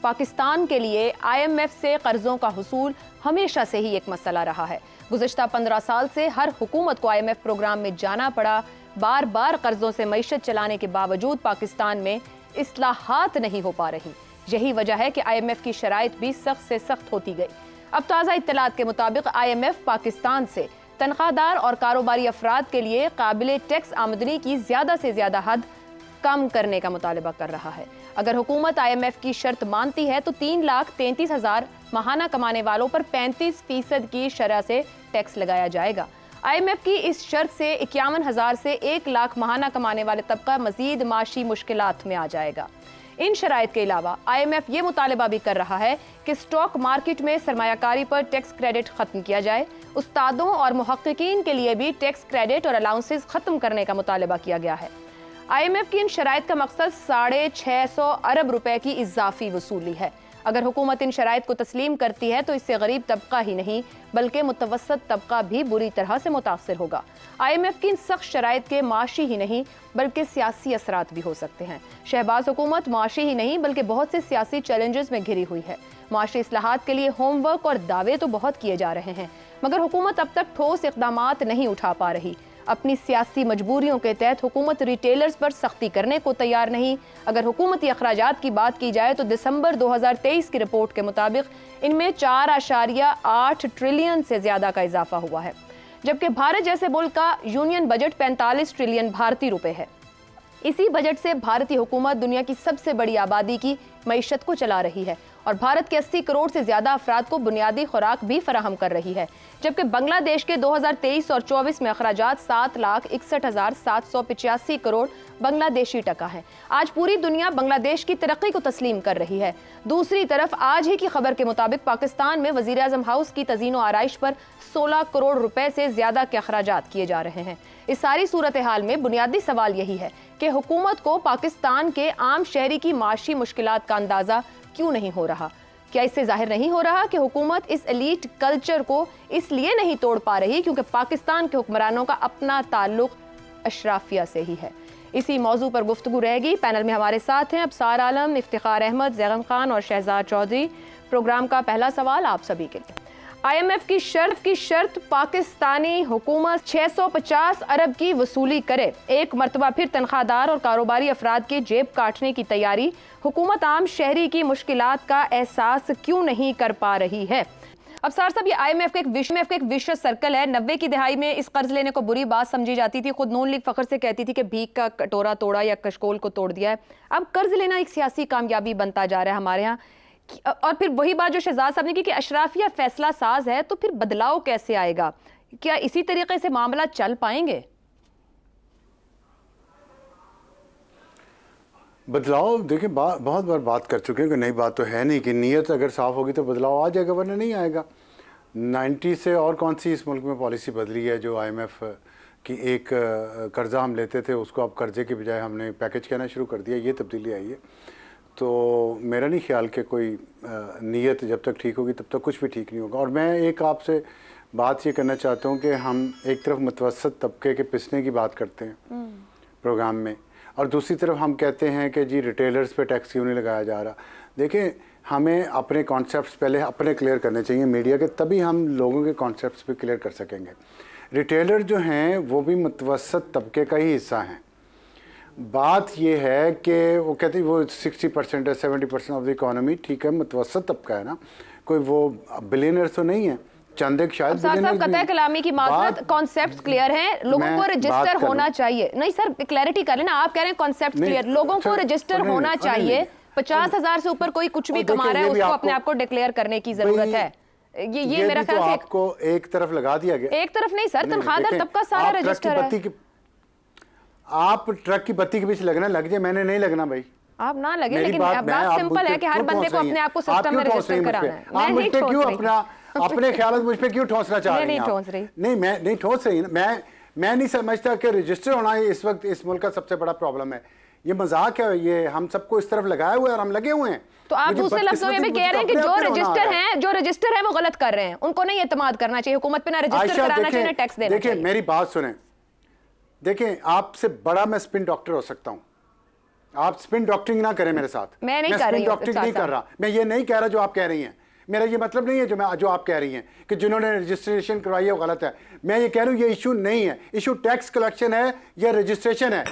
पाकिस्तान के लिए IMF से कर्जों का हुसूल हमेशा से ही एक मसला रहा है। गुज़िश्ता 15 साल से हर हुकूमत को IMF प्रोग्राम में जाना पड़ा। बार बार कर्जों से मईशत चलाने के बावजूद पाकिस्तान में इस्लाहात नहीं हो पा रही। यही वजह है कि IMF की शराइत भी सख्त से सख्त होती गई। अब ताज़ा इत्तलात के मुताबिक IMF पाकिस्तान से तनख्वाहदार और कारोबारी अफराद के लिए काबिल टैक्स आमदनी की ज़्यादा से ज़्यादा हद कम करने का मुतालबा कर रहा है। अगर हुकूमत IMF की शर्त मानती है तो 3,33,000 माहाना कमाने वालों पर 35% की शरह से टैक्स लगाया जाएगा। IMF की इस शर्त से 51,000 से 1 लाख माहाना कमाने वाले तबका मजीद माशी मुश्किलात में आ जाएगा। इन शराइत के अलावा IMF ये मुतालबा भी कर रहा है कि स्टॉक मार्केट में सरमायाकारी पर टैक्स क्रेडिट खत्म किया जाए। उस्तादों और मुहक्किकीन के लिए भी टैक्स क्रेडिट और अलाउंसेस खत्म करने का मुतालबा किया गया है। IMF की इन शराइत का मकसद 650 अरब रुपए की इजाफी वसूली है। अगर हुकूमत इन शराइत को तस्लीम करती है तो इससे गरीब तबका ही नहीं बल्कि मुतवस्सत तबका भी बुरी तरह से मुतासर होगा। IMF की इन सख्त शराइत के माशी ही नहीं बल्कि सियासी असरात भी हो सकते हैं। शहबाज हुकूमत माशी ही नहीं बल्कि बहुत से सियासी चैलेंजेस में घिरी हुई है। माशी इस्लाहात के लिए होमवर्क और दावे तो बहुत किए जा रहे हैं मगर हुकूमत अब तक ठोस इक़दामात नहीं उठा पा रही। अपनी सियासी मजबूरियों के तहत हुकूमत रिटेलर्स पर सख्ती करने को तैयार नहीं। अगर हुकूमती अखराजात की बात की जाए तो दिसंबर 2023 की रिपोर्ट के मुताबिक इनमें 4.8 ट्रिलियन से ज्यादा का इजाफा हुआ है, जबकि भारत जैसे मुल्क का यूनियन बजट 45 ट्रिलियन भारतीय रुपए है। इसी बजट से भारतीय हुकूमत दुनिया की सबसे बड़ी आबादी की मईशत को चला रही है और भारत के 80 करोड़ से ज्यादा अफराद को बुनियादी खुराक भी फराहम कर रही है, जबकि बांग्लादेश के 2023 और 24 में अखराजात 7,61,785 करोड़ बांग्लादेशी टका है। आज पूरी दुनिया बांग्लादेश की तरक्की को तस्लीम कर रही है। दूसरी तरफ आज ही की खबर के मुताबिक पाकिस्तान में वजीर आजम हाउस की तज़ीन व आराइश पर 16 करोड़ रुपए से ज्यादा के अखराजात किए जा रहे हैं। इस सारी सूरत हाल में बुनियादी सवाल यही है कि हुकूमत को पाकिस्तान के आम शहरी की माशी मुश्किलात का अंदाजा क्यों नहीं हो रहा। क्या इससे जाहिर नहीं हो रहा कि हुकूमत इस एलीट कल्चर को इसलिए नहीं तोड़ पा रही क्योंकि पाकिस्तान के हुक्मरानों का अपना ताल्लुक अशराफिया से ही है। इसी मौजू पर गुफ्तगू रहेगी। पैनल में हमारे साथ हैं अबसार आलम, इफ्तिखार अहमद, जैगम खान और शहजाद चौधरी। प्रोग्राम का पहला सवाल आप सभी के लिए। IMF की शर्त पाकिस्तानी हुकूमत 650 अरब की वसूली करे। एक मरतबा फिर तनख्वाहदार और कारोबारी अफराद के जेब काटने की तैयारी। हुकूमत आम शहरी की मुश्किलात का एहसास क्यों नहीं कर पा रही है। अब साहब ये IMF का एक विशेष सर्कल है। 90 की दहाई में इस कर्ज लेने को बुरी बात समझी जाती थी। खुद नून लीग फखर से कहती थी कि भीख का कटोरा तोड़ा या कशकोल को तोड़ दिया है। अब कर्ज लेना एक सियासी कामयाबी बनता जा रहा है हमारे यहाँ। और फिर वही बात जो शहजाद साहब ने की कि अशराफिया फैसला साज है, तो फिर बदलाव कैसे आएगा? क्या इसी तरीके से मामला चल पाएंगे? बदलाव देखिए बहुत बार बात कर चुके हैं कि नई बात तो है नहीं कि नीयत अगर साफ होगी तो बदलाव आ जाएगा, वरना नहीं आएगा। 90 से और कौन सी इस मुल्क में पॉलिसी बदली है जो IMF की एक कर्जा हम लेते थे उसको अब कर्जे के बजाय हमने पैकेज कहना शुरू कर दिया, ये तब्दीली आई है। तो मेरा नहीं ख्याल कि कोई नीयत जब तक ठीक होगी तब तक कुछ भी ठीक नहीं होगा। और मैं एक आपसे बात ये करना चाहता हूँ कि हम एक तरफ मुतवस्सत तबके के पिसने की बात करते हैं प्रोग्राम में और दूसरी तरफ हम कहते हैं कि जी रिटेलर्स पे टैक्स क्यों नहीं लगाया जा रहा। देखें, हमें अपने कॉन्सेप्ट्स पहले अपने क्लियर करने चाहिए मीडिया के, तभी हम लोगों के कॉन्सेप्ट्स भी क्लियर कर सकेंगे। रिटेलर जो हैं वो भी मुतवस्सत तबके का ही हिस्सा हैं। बात ये है कि वो कहते हैं वो 60% है, 70% ऑफ द इकोनॉमी, ठीक है, मुतवस्सत तबका है ना, कोई वो बिलियनर तो नहीं है, चंद एक शायद कतई कलामी की माजरत। कॉन्सेप्ट्स क्लियर हैं, लोगों को रजिस्टर होना चाहिए। नहीं सर, क्लैरिटी कर लेना, आप कह रहे हैं कॉन्सेप्ट क्लियर, लोगों को रजिस्टर होना चाहिए। 50,000 से ऊपर कोई कुछ भी कमा रहा है उसको अपने आप को डिक्लेयर करने की जरूरत है। ये मेरा ख्याल से आपको एक तरफ लगा दिया गया। एक तरफ नहीं सर, तनख्वाहदार तबका सारा रजिस्टर है। आप ट्रक की बत्ती के पीछे लगना लग जाए, मैंने नहीं लगना भाई, आप ना लगे। लेकिन बात सिंपल है कि हर बंदे को अपने आप को सिस्टम में रजिस्टर कराना है। आप मुझ पे क्यों अपने ख्याल मुझ पे क्यों ठोसना चाह रही हैं? नहीं ठोस रही। नहीं, मैं नहीं ठोस रही। मैं नहीं समझता कि रजिस्टर होना इस वक्त इस मुल्क का सबसे बड़ा प्रॉब्लम है। ये मजाक है, ये हम सबको इस तरफ लगाए हुए और हम लगे हुए हैं। तो आप दूसरे लफ्जों में भी कह रहे हैं कि जो रजिस्टर है वो गलत कर रहे हैं, उनको नहीं एतमाद करना चाहिए, हुकूमत पे ना रजिस्टर कराना चाहिए ना टैक्स देना चाहिए। मेरी बात सुने, देखें, आपसे बड़ा मैं स्पिन डॉक्टर हो सकता हूं, आप स्पिन डॉक्टरिंग ना करें मेरे साथ। मैं नहीं कर रही हूं, डॉक्टरिंग नहीं कर रहा, मैं ये नहीं कह रहा जो आप कह रही हैं, मेरा ये मतलब नहीं है जो आप कह रही हैं कि जिन्होंने रजिस्ट्रेशन करवाई है वो गलत है। मैं ये कह रहा हूं ये इशू नहीं है, इशू टैक्स कलेक्शन है या रजिस्ट्रेशन है,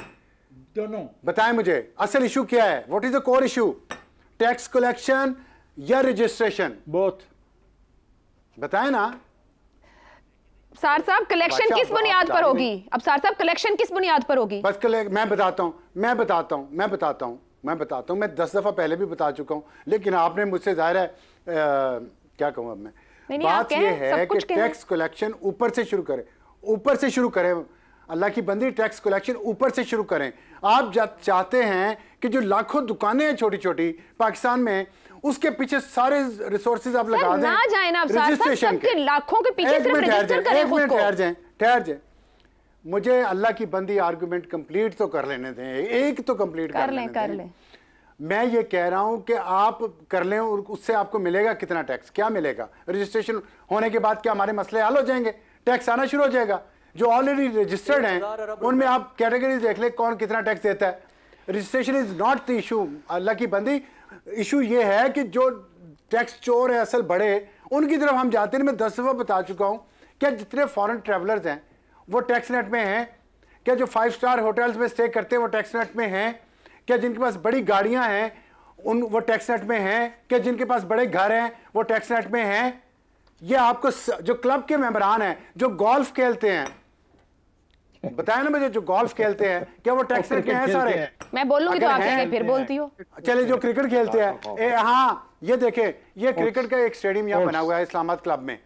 दोनों। बताएं मुझे असल इशू क्या है, what is the core issue, tax collection या रजिस्ट्रेशन? बोथ बताएं ना सार साहब। कलेक्शन किस बुनियाद पर होगी? अब सार साहब कलेक्शन किस बुनियाद पर होगी? बस मैं बताता हूं, मैं 10 दफा पहले भी बता चुका हूं, लेकिन आपने मुझसे जाहिर है क्या कहूं अब मैं, बात यह है कि टैक्स कलेक्शन ऊपर से शुरू करें, अल्लाह की बंदी, टैक्स कलेक्शन ऊपर से शुरू करें। आप चाहते हैं कि जो लाखों दुकानें हैं छोटी छोटी पाकिस्तान में, उसके पीछे सारे रिसोर्सेज आप लगा दें, ना जाए ना रजिस्ट्रेशन के लाखों के पीछे सिर्फ रजिस्टर करें खुद को। ठहर जाए, मुझे अल्लाह की बंदी आर्गुमेंट कंप्लीट तो कर लेने दें, एक तो कंप्लीट कर लें। मैं ये कह रहा हूं कि आप कर लें और उससे आपको मिलेगा कितना टैक्स, क्या मिलेगा? रजिस्ट्रेशन होने के बाद क्या हमारे मसले हल हो जाएंगे? टैक्स आना शुरू हो जाएगा। जो ऑलरेडी रजिस्टर्ड हैं उनमें आप कैटेगरीज देख ले कौन कितना टैक्स देता है। Registration is not the issue, अल्लाह की बंदी। इशू ये है कि जो टैक्स चोर है असल बड़े, उनकी तरफ हम जाते हैं। मैं 10 दफा बता चुका हूं क्या जितने फॉरेन ट्रैवलर्स हैं वो टैक्स नेट में हैं, क्या जो 5 स्टार होटल्स में स्टे करते हैं वो टैक्स नेट में हैं, क्या जिनके पास बड़ी गाड़ियां हैं वो टैक्स नेट में हैं, क्या जिनके पास बड़े घर हैं वो टैक्स नेट में हैं। ये आपको जो क्लब के मेंबरान हैं जो गोल्फ खेलते हैं, बताया ना मुझे, जो गोल्फ खेलते हैं क्या वो टैक्स नेट में हैं सारे? मैं बोलूंगी तो आप फिर बोलती हो। चले जो क्रिकेट खेलते हैं, हाँ ये देखे, ये क्रिकेट का एक स्टेडियम यहाँ बना हुआ है इस्लामाबाद क्लब में।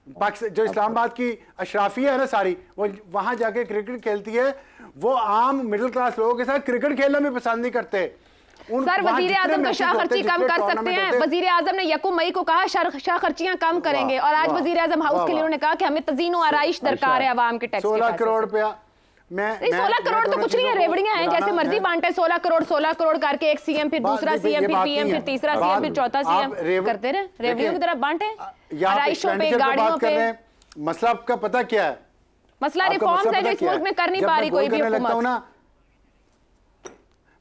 जो इस्लामाबाद की अशराफिया है ना सारी, वो वहां जाके क्रिकेट खेलती है। वो आम मिडिल क्लास लोगों के साथ क्रिकेट खेलना भी पसंद नहीं करते। सर वजीर आजम तो शाह खर्ची कम कर सकते हैं। वजीर आजम ने 1 मई को कहा शाह खर्चियां कम करेंगे, और आज वजीर आजम हाउस के लिए उन्होंने कहा कि हमें तज़ीनो आराइश दरकार है अवाम के टैक्स। 16 करोड़ रुपया 16 करोड़ तो कुछ नहीं है, रेवड़ियां हैं, जैसे मर्जी बांटे। 16 करोड़ करके एक सीएम, फिर दूसरा सीएम, फिर पीएम, फिर तीसरा सीएम, फिर चौथा सीएम करते रहे, रेवड़ियों की तरफ बांटे, आराइशों पे, गाड़ियों पे। मसला आपका पता क्या है? मसला रिफॉर्म्स है जो इस मुल्क में कर नहीं पा रही कोई भी हुकूमत।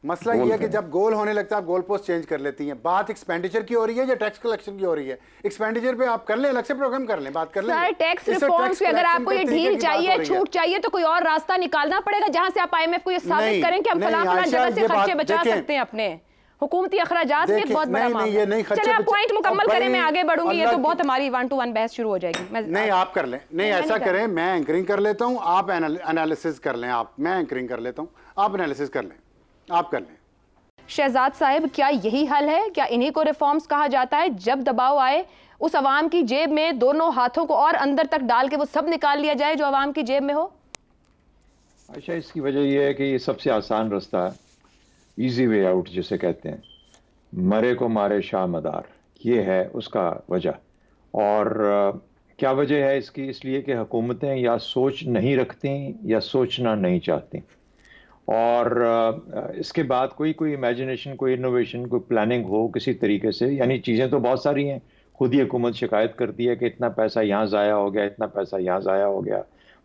मसला ये है कि जब गोल होने लगता है आप गोल पोस्ट चेंज कर लेती हैं। बात एक्सपेंडिचर की हो रही है या टैक्स कलेक्शन की हो रही है? एक्सपेंडिचर पे आप कर लें, अलग से प्रोग्राम कर लें, बात कर लें। सारे टैक्स रिफॉर्म्स पे अगर आपको ये ढील चाहिए, छूट चाहिए, तो कोई और रास्ता निकालना पड़ेगा जहां से आप आईएमएफ को ये साबित करें कि हम फलां जगह से खर्चे बचा सकते हैं अपने हुकूमती अखराजात में। बहुत बड़ा मामला है। चलिए आप पॉइंट मुकम्मल करें, मैं आगे बढ़ूंगी। ये तो बहुत हमारी 1-to-1 बहस शुरू हो जाएगी। नहीं आप कर लें, नहीं ऐसा करें, मैं एंकरिंग कर लेता हूं, आप एनालिसिस कर लें। मैं एंकरिंग कर लेता हूं, आप एनालिसिस कर लें, आप कर लें। शहजाद साहिब, क्या यही हल है? क्या इन्हीं को रिफॉर्म्स कहा जाता है? जब दबाव आए उस अवाम की जेब में दोनों हाथों को और अंदर तक डाल के वो सब निकाल लिया जाए जो अवाम की जेब में हो? अच्छा, इसकी वजह यह है कि ये सबसे आसान रास्ता है, इजी वे आउट जिसे कहते हैं। मरे को मारे शाह मदार, ये है उसका वजह। और क्या वजह है इसकी? इसलिए कि हुकूमतें या सोच नहीं रखती या सोचना नहीं चाहती, और इसके बाद कोई इमेजिनेशन, कोई इनोवेशन, कोई प्लानिंग हो किसी तरीके से। यानी चीज़ें तो बहुत सारी हैं, खुद ही हुकूमत शिकायत करती है कि इतना पैसा यहाँ ज़ाया हो गया, इतना पैसा यहाँ ज़ाया हो गया,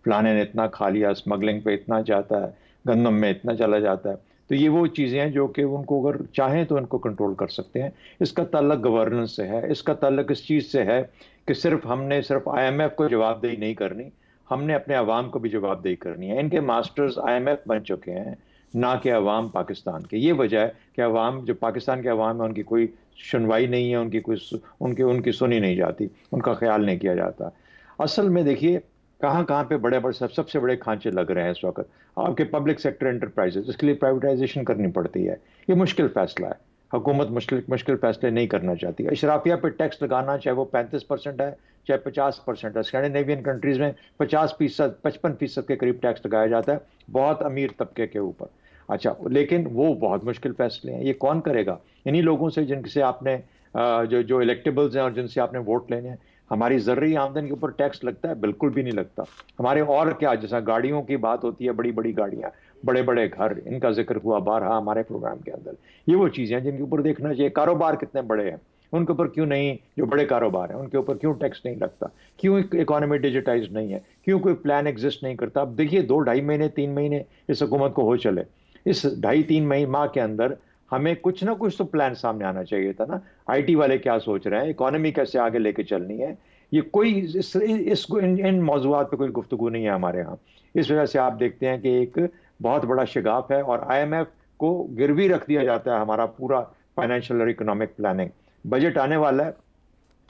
फलाने ने इतना खा लिया, स्मगलिंग पे इतना जाता है, गंदम में इतना चला जाता है। तो ये वो चीज़ें हैं जो कि उनको अगर चाहें तो इनको कंट्रोल कर सकते हैं। इसका ताल्लुक गवर्नेंस से है, इसका ताल्लुक इस चीज़ से है कि हमने सिर्फ IMF को जवाबदेही नहीं करनी, हमने अपने अवाम को भी जवाबदेही करनी है। इनके मास्टर्स IMF बन चुके हैं, ना कि अवाम पाकिस्तान के। ये वजह है कि अवाम, जो पाकिस्तान के अवाम है, उनकी कोई सुनवाई नहीं है, उनकी सुनी नहीं जाती, उनका ख्याल नहीं किया जाता। असल में देखिए कहाँ पे बड़े सबसे बड़े खांचे लग रहे हैं इस वक्त आपके पब्लिक सेक्टर एंटरप्राइजेस। इसके लिए प्राइवेटाइजेशन करनी पड़ती है। ये मुश्किल फैसला है, हुकूमत मुश्किल फैसले नहीं करना चाहती। अशराफिया पे टैक्स लगाना, चाहे वो 35% है चाहे 50% है। स्कैंडिनेवियन कंट्रीज में 50%, 55% के करीब टैक्स लगाया जाता है बहुत अमीर तबके के ऊपर। अच्छा, लेकिन वो बहुत मुश्किल फैसले हैं। ये कौन करेगा? इन्हीं लोगों से जिनसे आपने जो इलेक्टेबल्स हैं और जिनसे आपने वोट लेने हैं। हमारी ज़र्री आमदनी के ऊपर टैक्स लगता है? बिल्कुल भी नहीं लगता। हमारे और क्या, जैसा गाड़ियों की बात होती है, बड़ी बड़ी गाड़ियाँ, बड़े बड़े घर, इनका जिक्र हुआ बारहा हमारे प्रोग्राम के अंदर। ये वो चीज़ें हैं जिनके ऊपर देखना चाहिए। कारोबार कितने बड़े हैं, उनके ऊपर क्यों नहीं, जो बड़े कारोबार हैं उनके ऊपर क्यों टैक्स नहीं लगता? क्यों इकोनॉमी डिजिटाइज नहीं है? क्यों कोई प्लान एग्जिस्ट नहीं करता? अब देखिए 2-2.5 महीने 3 महीने इस हुकूमत को हो चले, इस 2.5-3 माह के अंदर हमें कुछ ना कुछ तो प्लान सामने आना चाहिए था ना। आईटी वाले क्या सोच रहे हैं, इकोनॉमी कैसे आगे लेके चलनी है, ये कोई इन मौजूआत पे कोई गुफ्तगू नहीं है हमारे यहाँ। इस वजह से आप देखते हैं कि एक बहुत बड़ा शिगाफ है और IMF को गिरवी रख दिया जाता है हमारा पूरा फाइनेंशियल और इकोनॉमिक प्लानिंग। बजट आने वाला है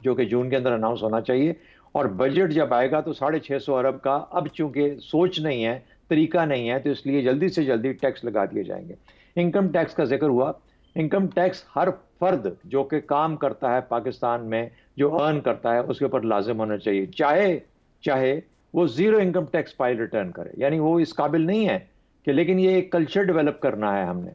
जो कि जून के अंदर अनाउंस होना चाहिए, और बजट जब आएगा तो 650 अरब का अब चूंकि सोच नहीं है, तरीका नहीं है, तो इसलिए जल्दी से जल्दी टैक्स लगा दिए जाएंगे। इनकम टैक्स का जिक्र हुआ। इनकम टैक्स हर फर्द जो कि काम करता है पाकिस्तान में, जो अर्न करता है, उसके ऊपर लाजिम होना चाहिए, चाहे वो zero income tax file return करे। यानी वो इस काबिल नहीं है कि, लेकिन ये एक कल्चर डेवलप करना है हमने,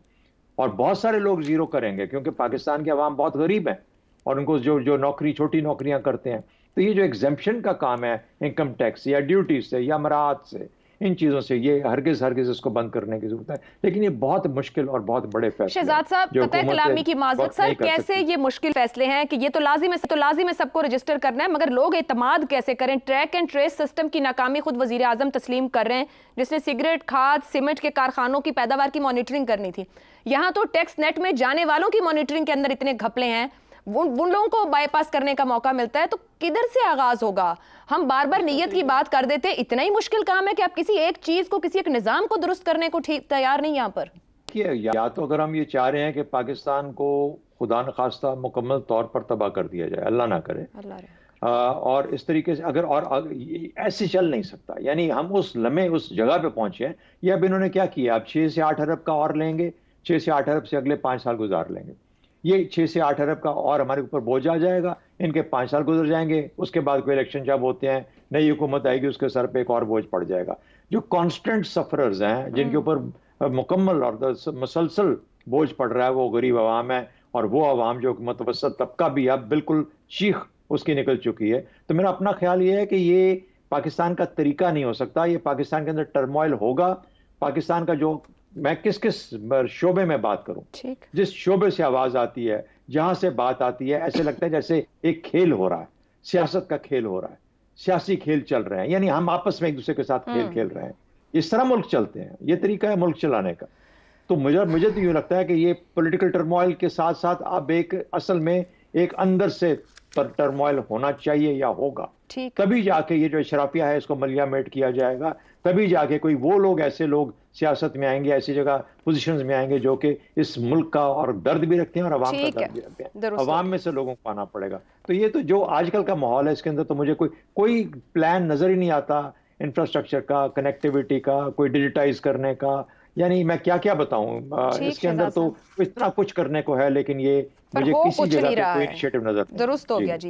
और बहुत सारे लोग जीरो करेंगे क्योंकि पाकिस्तान के अवाम बहुत गरीब हैं और उनको जो नौकरी, छोटी नौकरियां करते हैं, तो ये जो एग्जेम्पशन का काम है इनकम टैक्स या ड्यूटी से या मराहत से, इन चीजों से, ये हरगिज इसको बंद करने की जरूरत है। लेकिन ये बहुत मुश्किल और बहुत बड़े फैसले। शहजाद साहब, कतई कलामी की माजरत सर, कैसे ये मुश्किल फैसले हैं कि ये तो लाजिम है सबको रजिस्टर करना है, मगर लोग एतमाद कैसे करें? ट्रैक एंड ट्रेस सिस्टम की नाकामी खुद वजीर आजम तस्लीम कर रहे हैं, जिसने सिगरेट, खाद, सीमेंट के कारखानों की पैदावार की मॉनिटरिंग करनी थी। यहाँ तो टैक्स नेट में जाने वालों की मॉनिटरिंग के अंदर इतने घपले हैं, उन लोगों को बाईपास करने का मौका मिलता है, तो किधर से आगाज होगा? हम बार बार नीयत की बात कर देते हैं, इतना ही मुश्किल काम है कि आप किसी एक चीज को, किसी एक निजाम को दुरुस्त करने को ठीक तैयार नहीं यहाँ पर। या तो अगर हम ये चाह रहे हैं कि पाकिस्तान को खुदा न खास्ता मुकम्मल तौर पर तबाह कर दिया जाए, अल्लाह ना करे, और इस तरीके से अगर ऐसे चल नहीं सकता। यानी हम उस लम्हे, उस जगह पे पहुंचे हैं। ये अब इन्होंने क्या किया, अब 6 से 8 अरब का और लेंगे, 6 से 8 अरब से अगले 5 साल गुजार लेंगे। ये 6 से 8 अरब का और हमारे ऊपर बोझ आ जाएगा, इनके 5 साल गुजर जाएंगे, उसके बाद कोई इलेक्शन जब होते हैं, नई हुकूमत आएगी, उसके सर पे एक और बोझ पड़ जाएगा। जो कॉन्स्टेंट सफरर्स हैं, जिनके ऊपर मुकम्मल और मुसलसल बोझ पड़ रहा है, वो गरीब आवाम है, और वो आवाम जो मुतवस्सत तबका भी अब बिल्कुल चीख उसकी निकल चुकी है। तो मेरा अपना ख्याल ये है कि ये पाकिस्तान का तरीका नहीं हो सकता। ये पाकिस्तान के अंदर टर्मोइल होगा। पाकिस्तान का जो, मैं किस शोबे में बात करूं, जिस शोबे से आवाज आती है, जहां से बात आती है, ऐसे लगता है जैसे एक खेल हो रहा है, सियासत का खेल हो रहा है, सियासी खेल चल रहे हैं। यानी हम आपस में एक दूसरे के साथ खेल खेल रहे हैं। इस तरह मुल्क चलते हैं, ये तरीका है मुल्क चलाने का। तो मुझे तो यूं लगता है कि ये पॉलिटिकल टर्मोइल के साथ साथ अब एक असल में एक अंदर से टर्मोइल होना चाहिए या होगा, तभी जाके ये जो शराफिया है इसको मलियामेट किया जाएगा। तभी जाके कोई वो लोग, ऐसे लोग सियासत में आएंगे, ऐसी जगह पोजीशंस में आएंगे जो कि इस मुल्क का और दर्द भी रखते हैं और अवाम का दर्द भी रखते हैं। अवाम में से लोगों को आना पड़ेगा। तो ये तो जो आजकल का माहौल है, इसके अंदर तो मुझे कोई प्लान नजर ही नहीं आता, इंफ्रास्ट्रक्चर का, कनेक्टिविटी का, कोई डिजिटाइज करने का। यानी मैं क्या क्या बताऊं, इसके अंदर तो इतना कुछ करने को है, लेकिन ये मुझे किसी जगह पे कोई इनिशिएटिव नजर नहीं। दुरुस्त हो गया जी।